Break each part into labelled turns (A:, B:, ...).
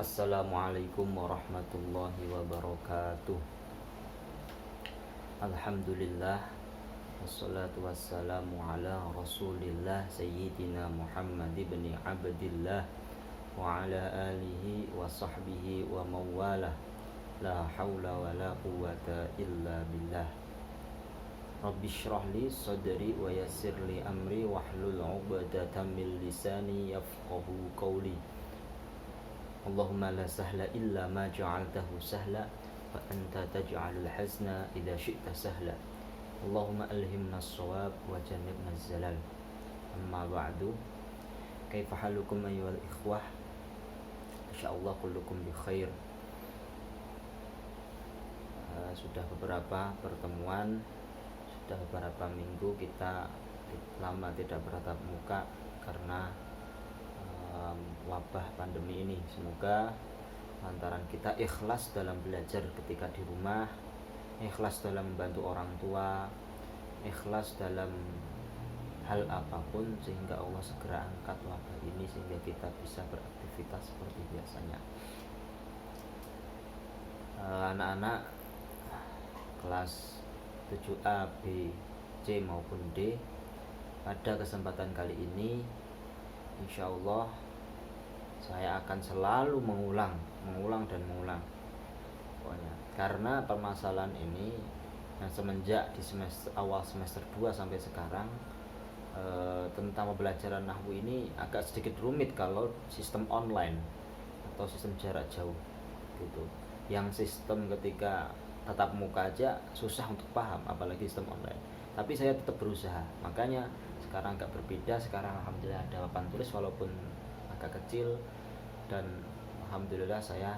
A: Assalamualaikum warahmatullahi wabarakatuh. Alhamdulillah, wassalatu wassalamu ala rasulillah Sayyidina Muhammad ibn Abdillah wa ala alihi wa sahbihi wa mawalah. La hawla wa la quwata illa billah. Rabbi shrah li sadri wa yassir li amri wahlul 'uqdatam min lisani yafqahu qawli. Allahumma la sahla illa ma ja'altahu sahla wa anta taj'alul hazna idza syi'ta sahla. Allahumma alhimna as-shawab wa jannibna az-zalal. Amma ba'du. Kaifa halukum ayyuhal ikhwah? Insyaallah kullukum bi khair. Sudah beberapa pertemuan, sudah beberapa minggu kita lama tidak bertatap muka karena wabah pandemi ini. Semoga lantaran kita ikhlas dalam belajar ketika di rumah, ikhlas dalam membantu orang tua, ikhlas dalam hal apapun, sehingga Allah segera angkat wabah ini sehingga kita bisa beraktivitas seperti biasanya. Anak-anak kelas 7A, B, C maupun D, pada kesempatan kali ini insya Allah saya akan selalu mengulang dan mengulang pokoknya, karena permasalahan ini yang semenjak di awal semester 2 sampai sekarang tentang pembelajaran nahwu ini agak sedikit rumit kalau sistem online atau sistem jarak jauh gitu. Yang sistem ketika tatap muka aja susah untuk paham, apalagi sistem online. Tapi saya tetap berusaha, makanya sekarang agak berbeda. Sekarang alhamdulillah ada papan tulis walaupun agak kecil, dan alhamdulillah saya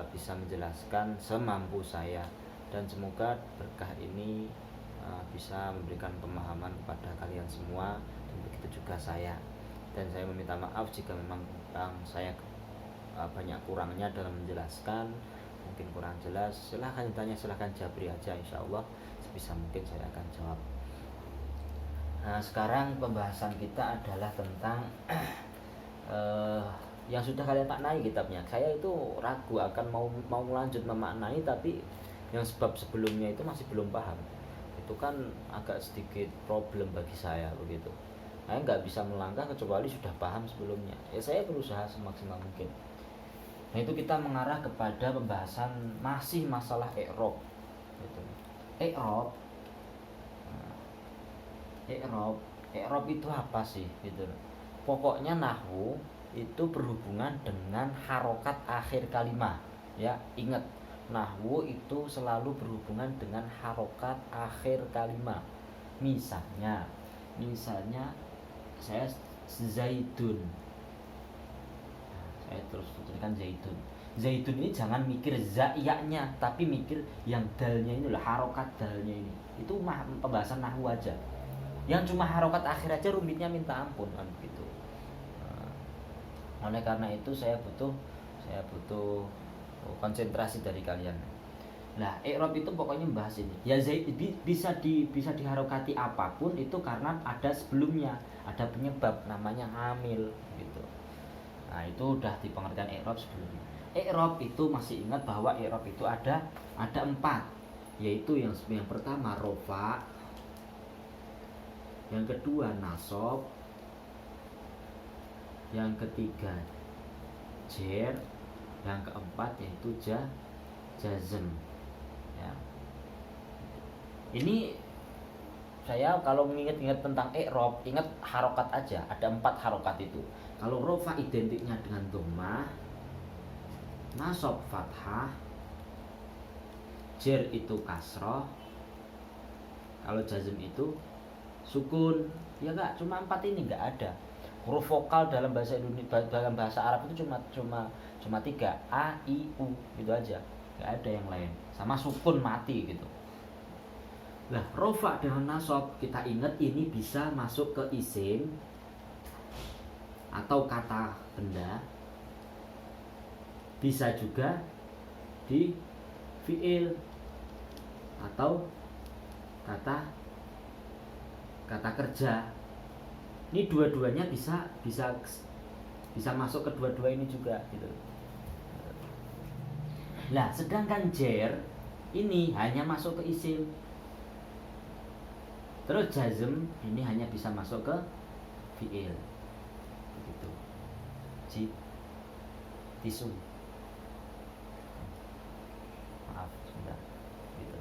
A: bisa menjelaskan semampu saya, dan semoga berkah ini bisa memberikan pemahaman kepada kalian semua, dan begitu juga saya. Dan saya meminta maaf jika memang saya banyak kurangnya dalam menjelaskan, mungkin kurang jelas. Silahkan ditanya, silahkan jabri aja, insya Allah sebisa mungkin saya akan jawab. Nah, sekarang pembahasan kita adalah tentang yang sudah kalian maknai kitabnya. Saya itu ragu akan mau lanjut memaknai, tapi yang sebab sebelumnya itu masih belum paham. Itu kan agak sedikit problem bagi saya begitu. Saya nggak bisa melangkah kecuali sudah paham sebelumnya. Ya saya berusaha semaksimal mungkin. Nah, itu kita mengarah kepada pembahasan masih masalah i'rab gitu. I'rab itu apa sih gitu. Pokoknya nahwu itu berhubungan dengan harokat akhir kalimat, ya. Ingat, nahwu itu selalu berhubungan dengan harokat akhir kalimat. Misalnya saya zaidun, saya terus tuliskan zaidun. Zaidun ini jangan mikir za-nya, tapi mikir yang dalnya ini lah, harokat dalnya ini. Itu pembahasan nahwu aja. Yang cuma harokat akhir aja rumitnya minta ampun kan gitu. Oleh karena itu saya butuh konsentrasi dari kalian. Nah, i'rab itu pokoknya membahas ini. Ya zaid bisa diharokati apapun itu karena ada sebelumnya, ada penyebab namanya hamil gitu. Nah, itu udah dipengertian i'rab sebelumnya. I'rab itu masih ingat bahwa i'rab itu ada 4, yaitu yang pertama rofa, yang kedua nasab, yang ketiga jer, yang keempat yaitu jazm, ya. Ini saya kalau mengingat tentang i'rab, ingat harokat aja, ada 4 harokat itu. Kalau rofa identiknya dengan dhammah, nasab fathah, jer itu kasroh, kalau jazm itu sukun. Ya enggak, cuma 4 ini, enggak ada. Huruf vokal dalam bahasa Indonesia, dalam bahasa Arab itu cuma 3, a, i, u, gitu aja. Enggak ada yang lain. Sama sukun mati gitu. Nah, rofa dengan nasab kita ingat ini bisa masuk ke isim atau kata benda. Bisa juga di fiil atau kata kerja. Ini dua-duanya bisa masuk ke dua-dua ini juga gitu. Lah sedangkan jer ini hanya masuk ke isim. Terus jazm ini hanya bisa masuk ke fi'il. Begitu. Tisu. Maaf, sudah. Gitu.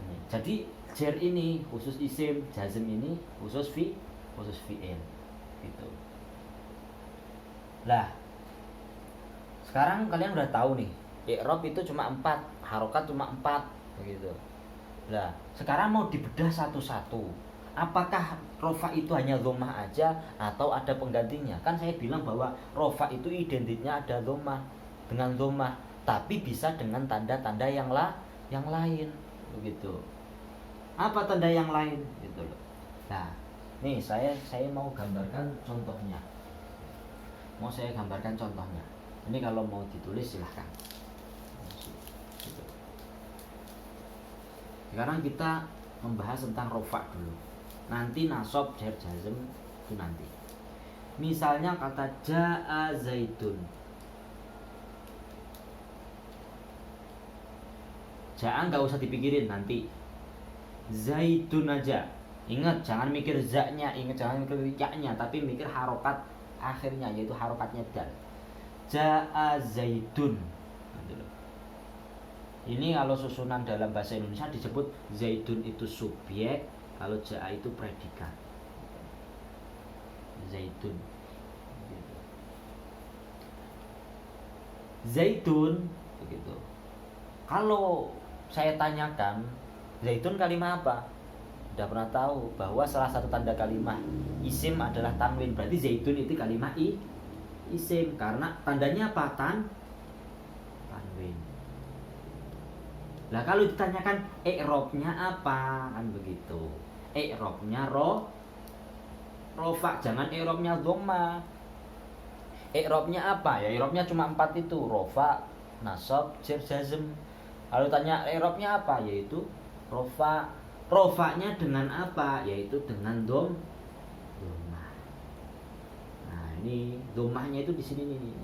A: Ini. Jadi jer ini khusus isim, jazm ini khusus fi'il. Gitu. Lah, sekarang kalian udah tahu nih, i'rab itu cuma 4, harokat cuma 4, begitu. Lah, sekarang mau dibedah satu-satu. Apakah rofa itu hanya dhammah aja atau ada penggantinya? Kan saya bilang bahwa rofa itu identiknya ada dhammah dengan dhammah, tapi bisa dengan tanda-tanda yang lain, begitu. Apa tanda yang lain gitu loh. Nah, nih saya mau gambarkan contohnya. Mau saya gambarkan contohnya. Ini kalau mau ditulis silahkan. Sekarang kita membahas tentang rofa dulu. Nanti nasab, jar, jazm itu nanti. Misalnya kata ja'a zaitun. Ja'a nggak usah dipikirin nanti. Zaitun aja. Ingat jangan mikir za-nya, jangan mikir ya-nya, tapi mikir harokat akhirnya yaitu harokatnya dal. Ja'a zaitun. Ini kalau susunan dalam bahasa Indonesia disebut zaitun itu subjek, kalau ja'a itu predikat. Zaitun. Zaitun begitu. Kalau saya tanyakan, zaitun kalimah apa? Sudah pernah tahu bahwa salah satu tanda kalimah isim adalah tanwin. Berarti zaitun itu kalimah isim karena tandanya apa? Tanwin. Lah kalau ditanyakan i'rabnya apa? Kan begitu. I'rabnya rofa, jangan i'rabnya dhamma. I'rabnya apa? Ya i'rabnya cuma 4 itu, rofa, nasab, jar, jazm. Kalau tanya i'rabnya apa? Yaitu rofa. Rofanya dengan apa? Yaitu dengan dhammah. Nah, ini dhammahnya itu di sini nih.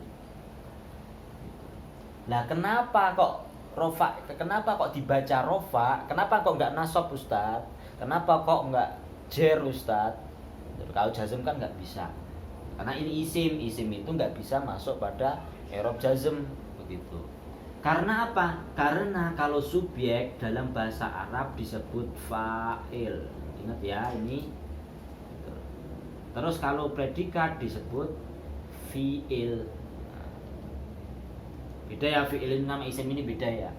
A: Lah kenapa kok rofa? Kenapa kok dibaca rofa? Kenapa kok enggak nasab, Ustaz? Kenapa kok enggak jar, Ustaz? Kalau jazm kan enggak bisa. Karena ini isim itu enggak bisa masuk pada i'rab jazm begitu. Karena apa? Karena kalau subjek dalam bahasa Arab disebut fa'il. Ingat ya ini. Terus kalau predikat disebut fi'il. Beda ya, fi'il nama isim ini beda ya.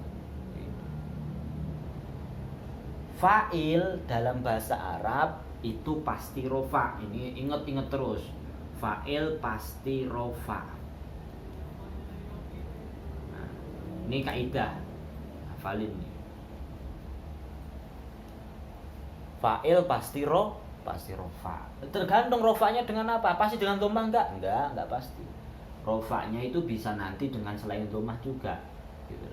A: Fa'il dalam bahasa Arab itu pasti rofa. Ini ingat terus. Fa'il pasti rofa. Ini kaidah, hafalin nih. Fa'il pasti rofa. Tergantung rofanya dengan apa? Pasti dengan dhammah enggak pasti. Rofanya itu bisa nanti dengan selain dhammah juga. Gitu.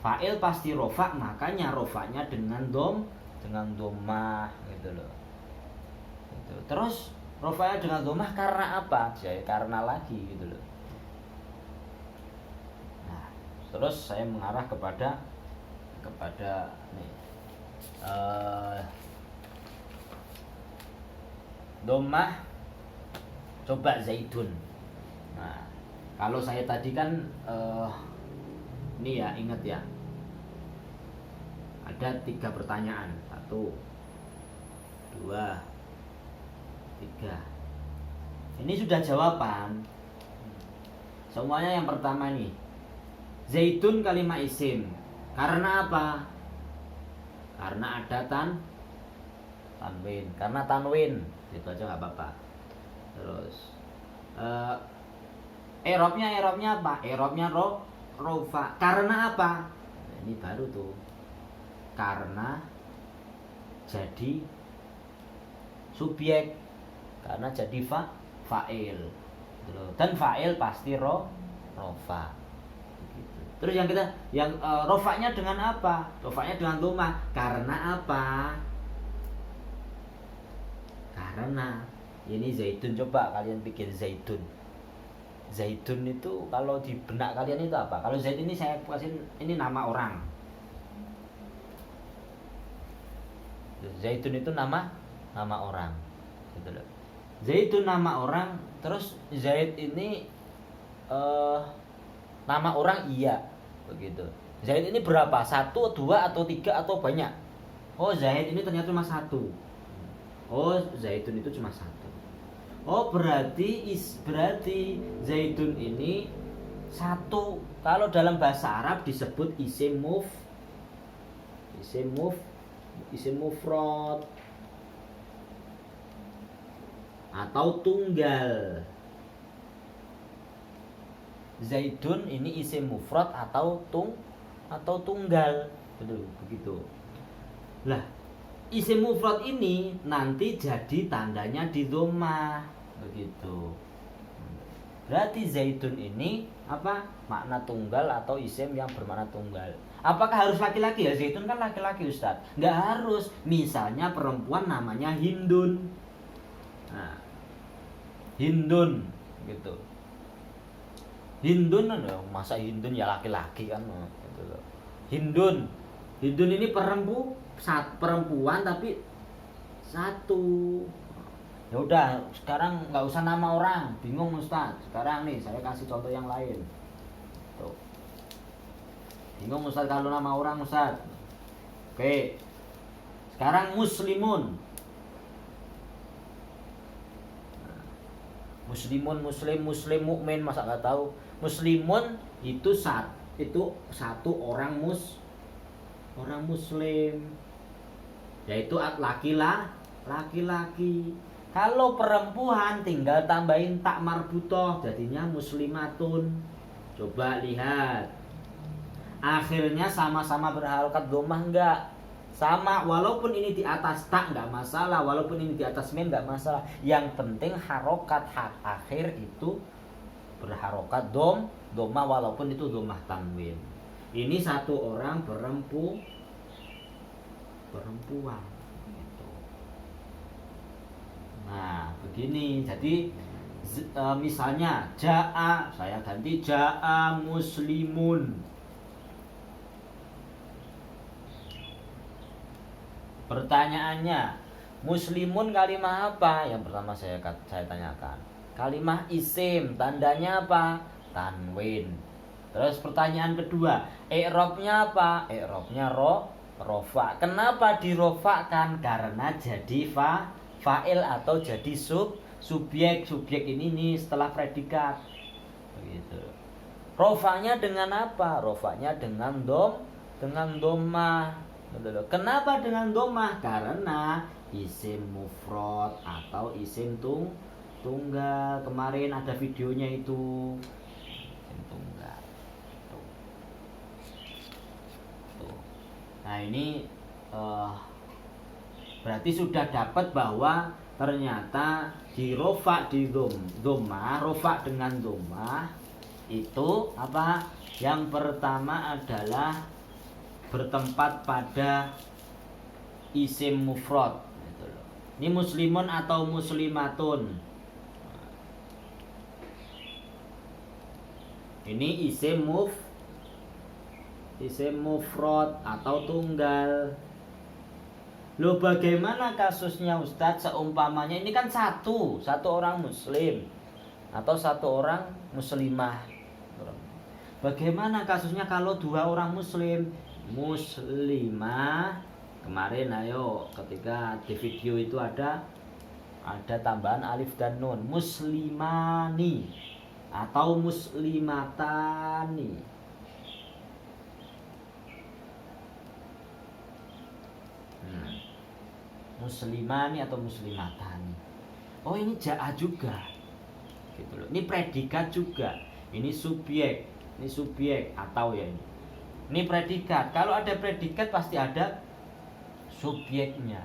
A: Fa'il pasti rofa, makanya rofanya dengan dhammah gitu loh. Gitu. Terus rofanya dengan dhammah karena apa? Ya karena lagi gitu loh. Terus saya mengarah kepada nih, dhammah. Coba zaitun. Nah, kalau saya tadi kan ini ya, ingat ya, ada 3 pertanyaan, 1, 2, 3. Ini sudah jawaban semuanya. Yang pertama nih, zaitun kalimah isim. Karena apa? Karena ada tanwin. Karena tanwin. Itu aja nggak apa-apa. Terus i'rabnya apa? I'rabnya rofa. Karena apa? Nah, ini baru tuh. Karena jadi subjek. Karena jadi fa'il. Dan fa'il pasti rofa. Terus yang rofanya dengan apa? Rofanya dengan dhammah. Karena apa? Karena ini zaitun. Coba kalian pikir zaitun. Zaidun itu kalau di benak kalian itu apa? Kalau Zaid ini saya kasih ini nama orang. Zaidun itu nama orang. Gitu loh. Zaidun nama orang, terus Zaid ini nama orang iya, begitu. Zaid ini berapa? 1, 2, atau 3, atau banyak? Oh, Zaid ini ternyata cuma 1. Oh, Zaidun itu cuma 1. Oh, berarti Zaidun ini 1. Kalau dalam bahasa Arab disebut isim mufrad atau tunggal. Zaidun ini isim mufrad atau tunggal. Begitu. Lah, isim mufrad ini nanti jadi tandanya di dhammah, begitu. Berarti Zaidun ini apa? Makna tunggal atau isim yang bermakna tunggal. Apakah harus laki-laki ya? Zaidun kan laki-laki, Ustaz. Nggak harus. Misalnya perempuan namanya Hindun. Nah, Hindun gitu. Hindun, masa Hindun ya laki-laki kan gitu loh. Hindun ini perempuan tapi 1. Ya udah, sekarang nggak usah nama orang, bingung Ustaz. Sekarang nih saya kasih contoh yang lain. Tuh. Bingung Ustaz kalau nama orang Ustaz. Oke. Sekarang muslimun. Muslim, mukmin, masa nggak tahu? Muslimun itu satu orang muslim, yaitu laki-laki. Kalau perempuan tinggal tambahin tak marbutoh, jadinya muslimatun. Coba lihat, akhirnya sama-sama berharokat dhammah enggak? Sama, walaupun ini di atas tak nggak masalah, walaupun ini di atas min nggak masalah. Yang penting harokat akhir itu berharokat dhammah, walaupun itu dhammah tanwin. Ini 1 orang perempuan. Gitu. Nah, begini. Jadi misalnya ja'a, saya ganti ja'a muslimun. Pertanyaannya, muslimun kalimah apa? Yang pertama saya tanyakan. Kalimah isim, tandanya apa? Tanwin. Terus pertanyaan kedua, i'rabnya apa? I'rabnya rofa. Kenapa dirofakkan? Karena jadi fa'il atau jadi subjek. Subjek ini nih setelah predikat. Begitu. Rofanya dengan apa? Rofanya dengan dhammah. Kenapa dengan dhammah? Karena isim mufrad atau isim tunggal. Kemarin ada videonya itu. Isim tunggal. Tuh. Nah, ini berarti sudah dapat bahwa ternyata di rofa di dhammah, rofa dengan dhammah itu apa? Yang pertama adalah bertempat pada isim mufrad gitu loh. Ini muslimun atau muslimatun. Ini isim mufrad atau tunggal. Loh, bagaimana kasusnya Ustadz? Seumpamanya ini kan satu orang muslim atau 1 orang muslimah. Bagaimana kasusnya kalau 2 orang muslimah? Kemarin ayo ketika di video itu ada tambahan alif dan nun, muslimani atau muslimatani. Muslimani atau muslimatani. Oh, ini ja'a juga. Gitu loh. Ini predikat juga. Ini subjek atau ya ini. Ini predikat. Kalau ada predikat pasti ada subjeknya.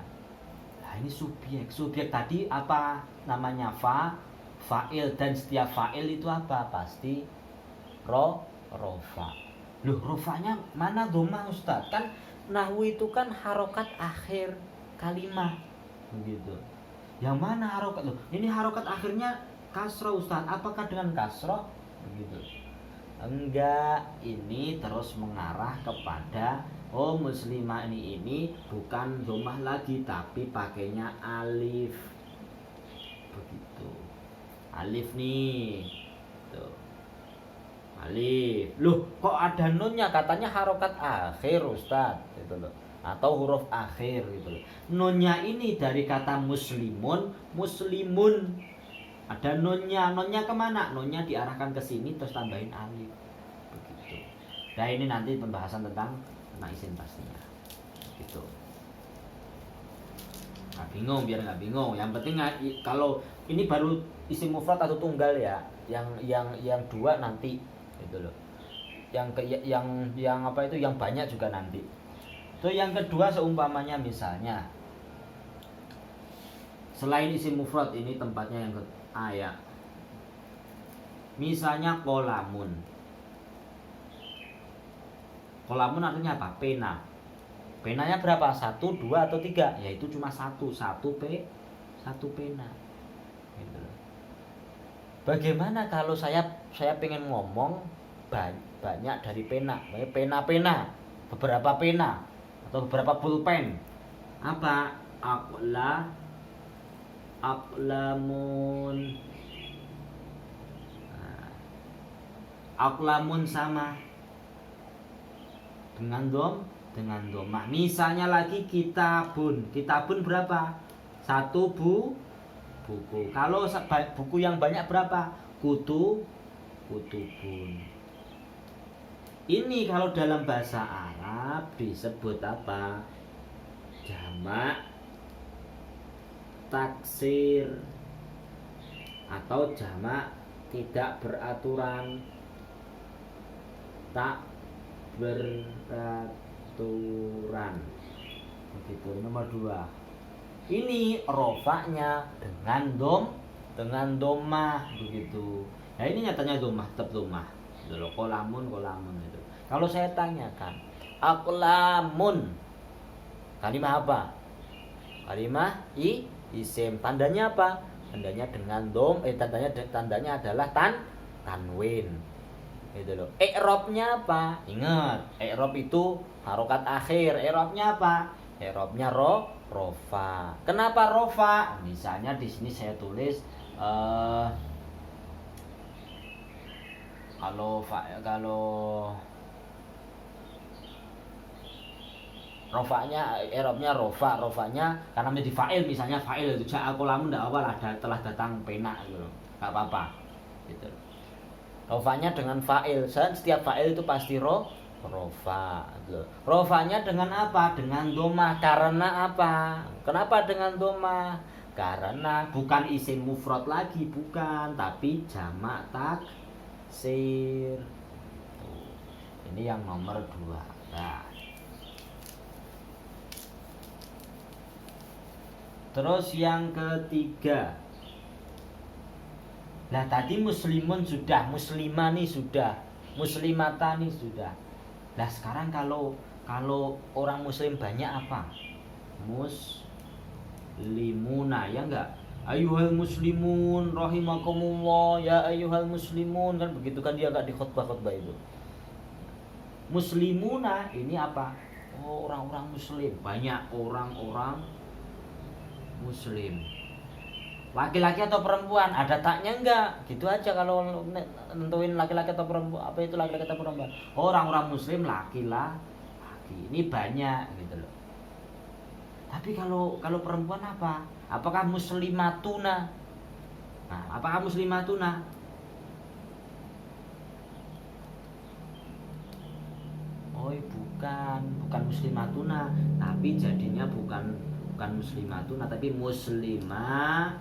A: Nah, ini subjek. Subjek tadi apa namanya? Fa'il, dan setiap fa'il itu apa? Pasti rofa. Loh, rofanya mana dhammah Ustaz? Kan nahwu itu kan harokat akhir kalimat. Begitu. Yang mana harokat? Loh, ini harokat akhirnya kasroh Ustaz, apakah dengan kasroh? Begitu. Enggak, ini terus mengarah kepada muslimah ini bukan dhammah lagi tapi pakainya alif. Begitu. Alif nih. Tuh. Alif. Loh, kok ada nunnya? Katanya harokat akhir Ustaz, gitu loh. Atau huruf akhir gitu loh. Nunnya ini dari kata muslimun, muslimun. Ada nunnya, nunnya kemana? Nunnya diarahkan ke sini terus tambahin alif. Begitu. Nah ini nanti pembahasan tentang isim pastinya. Gitu. Nggak bingung, biar nggak bingung. Yang penting kalau ini baru isim mufrad atau tunggal ya. Yang dua nanti, gitu loh. Yang apa itu? Yang banyak juga nanti. Itu yang kedua seumpamanya misalnya selain isim mufrad ini tempatnya yang ya. Misalnya kolamun. Kolamun artinya apa? Pena. Penanya berapa? 1, 2 atau 3? Yaitu cuma satu pena. Gitu. Bagaimana kalau saya pengen ngomong banyak dari pena, pena, beberapa pena atau beberapa pulpen? Apa? Aklamun sama dengan dhammah. Misalnya lagi kitabun berapa? 1 buku. Kalau buku yang banyak berapa? Kutubun. Ini kalau dalam bahasa Arab disebut apa? Jamak taksir atau jamak tidak beraturan, tak beraturan. Begitu. Nomor 2. Ini rofaknya dengan dhammah begitu. Nah ini nyatanya dhammah, tetap dhammah. Itu loh, kolamun itu. Kalau saya tanyakan, aklamun kalimah apa? Kalimah isim. Tandanya apa? Tandanya dengan tandanya adalah tanwin. Gitu loh. I'rabnya apa? Ingat, i'rab itu harokat akhir. I'rabnya apa? I'rabnya rofa. Kenapa rofa? Misalnya di sini saya tulis kalau rofanya, i'rabnya rofanya karena menjadi fa'il, misalnya fa'il itu ja'a qalamun, enggak apa-apa, telah datang pena gitu loh. Enggak apa-apa. Gitu. Rofanya dengan fa'il. Setiap fa'il itu pasti rofa. Rofanya dengan apa? Dengan dhammah. Karena apa? Kenapa dengan dhammah? Karena bukan isim mufrad lagi, bukan, tapi jamak taksir. Ini yang nomor 2. Nah. Terus yang ketiga. Nah tadi muslimun sudah, muslimani sudah, muslimatani sudah. Nah sekarang kalau orang muslim banyak apa? Muslimuna, ya enggak? Ayyuhal muslimun rahimakumullah, ya ayyuhal muslimun, kan begitu kan dia enggak di khutbah-khutbah itu. Muslimuna ini apa? Oh, orang-orang muslim, banyak orang-orang muslim. Laki-laki atau perempuan, ada taknya enggak? Gitu aja kalau nentuin laki-laki atau perempuan. Apa itu laki-laki atau perempuan? Orang-orang muslim laki-laki. Ini banyak gitu loh. Tapi kalau perempuan apa? Apakah muslimatuna? Nah, apakah muslimatuna? Oh, bukan muslimatuna, tapi jadinya bukan muslimatuna tapi muslimatun.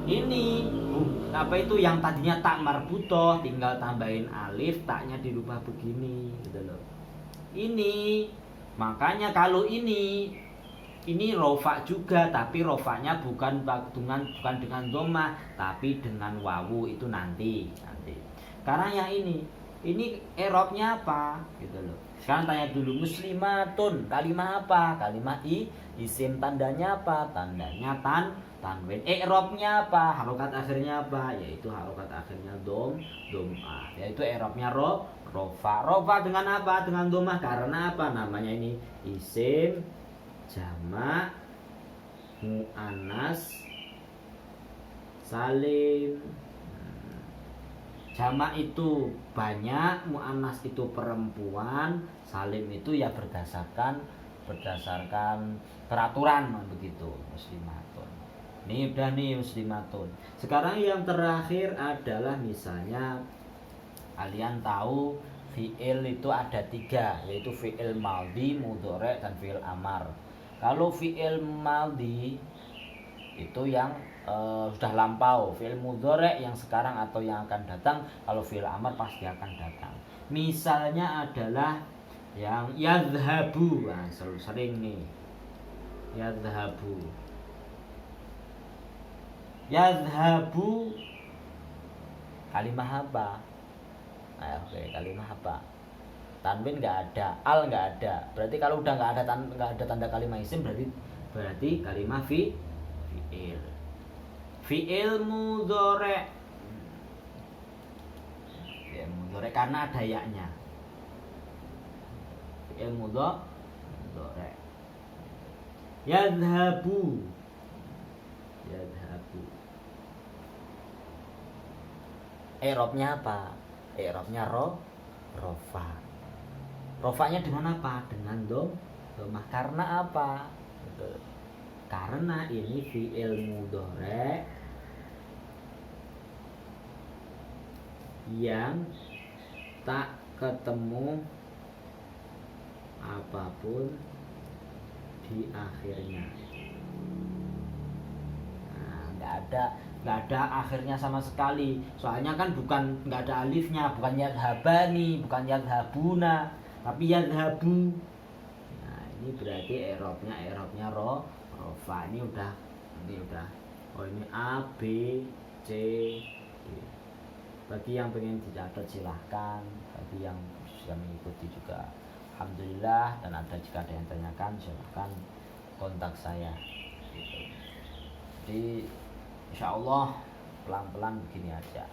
A: Ini apa itu yang tadinya tak marbutoh tinggal tambahin alif, taknya dirubah begini gitu loh. Ini makanya kalau ini rofa juga, tapi rofanya bukan dengan dhammah tapi dengan wawu, itu nanti. Karena yang ini ini i'rabnya apa gitu loh. Sekarang tanya dulu, muslimatun kalimah apa? Kalimah isim, tandanya apa? Tandanya tanwin. I'rabnya apa? Harokat akhirnya apa? Yaitu harokat akhirnya domah. Yaitu i'rabnya rofa. Rofa dengan apa? Dengan domah. Karena apa? Namanya ini isim jamak muannas salim. Jamak itu banyak, muannas itu perempuan, salim itu ya berdasarkan peraturan begitu. Muslimatun. Ini udah nih muslimatun. Sekarang yang terakhir adalah misalnya kalian tahu fi'il itu ada 3, yaitu fi'il maldi, mudhari, dan fi'il amar. Kalau fi'il maldi itu yang sudah lampau, fi'il mudhari yang sekarang atau yang akan datang. Kalau fi'il amar pasti akan datang. Misalnya adalah yang yadhhabu, nah, sering nih yadhhabu. Yadhhabu kalimah apa? Nah, oke, kalimah apa? Tanwin nggak ada, al nggak ada. Berarti kalau udah nggak ada tanda kalimah isim, berarti kalimah fi'il. Fi'il mudhari. Fi'il mudhari karena ada yaknya. Fi'il mudhari. Yadhhabu. I'rabnya apa? I'rabnya rofa. Rofanya dengan apa? Dengan domah. Karena apa? Karena ini fi'il mudhari yang tak ketemu apapun di akhirnya. Nah, nggak ada akhirnya sama sekali. Soalnya kan nggak ada alifnya, bukan yadhabani, bukan yadhabuna, tapi yadhabu. Nah, ini berarti i'rabnya rofa. Ini udah. Oh, ini A, B, C, D. Bagi yang pengen dicatat silahkan. Bagi yang sudah mengikuti juga alhamdulillah. Dan jika ada yang tanyakan silahkan kontak saya gitu. Jadi insyaallah pelan-pelan begini aja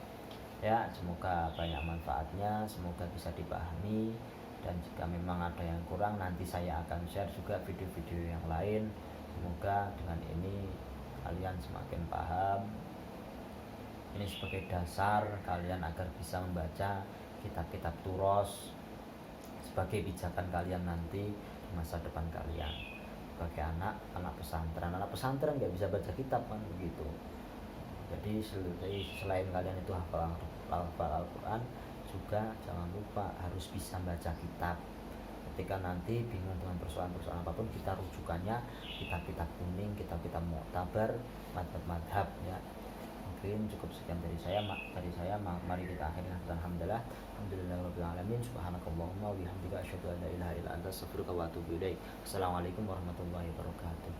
A: ya. Semoga banyak manfaatnya, semoga bisa dipahami. Dan jika memang ada yang kurang, nanti saya akan share juga video-video yang lain. Semoga dengan ini kalian semakin paham. Ini sebagai dasar kalian agar bisa membaca kitab-kitab turos sebagai pijakan kalian nanti di masa depan kalian. Sebagai anak pesantren nggak bisa baca kitab kan begitu. Jadi selain kalian itu hafal Al-Quran, juga jangan lupa harus bisa baca kitab. Ketika nanti bingung dengan persoalan-persoalan apapun, kita rujukannya kitab-kitab kuning, kitab-kitab mu'tabar, madhab ya. Mungkin cukup sekian dari saya. Mari kita akhiri dengan alhamdulillah. Alhamdulillahirabbil alamin. Subhanakallahumma wa bihamdika asyhadu an la ilaha illa anta astaghfiruka wa atubu ilaik. Assalamualaikum warahmatullahi wabarakatuh.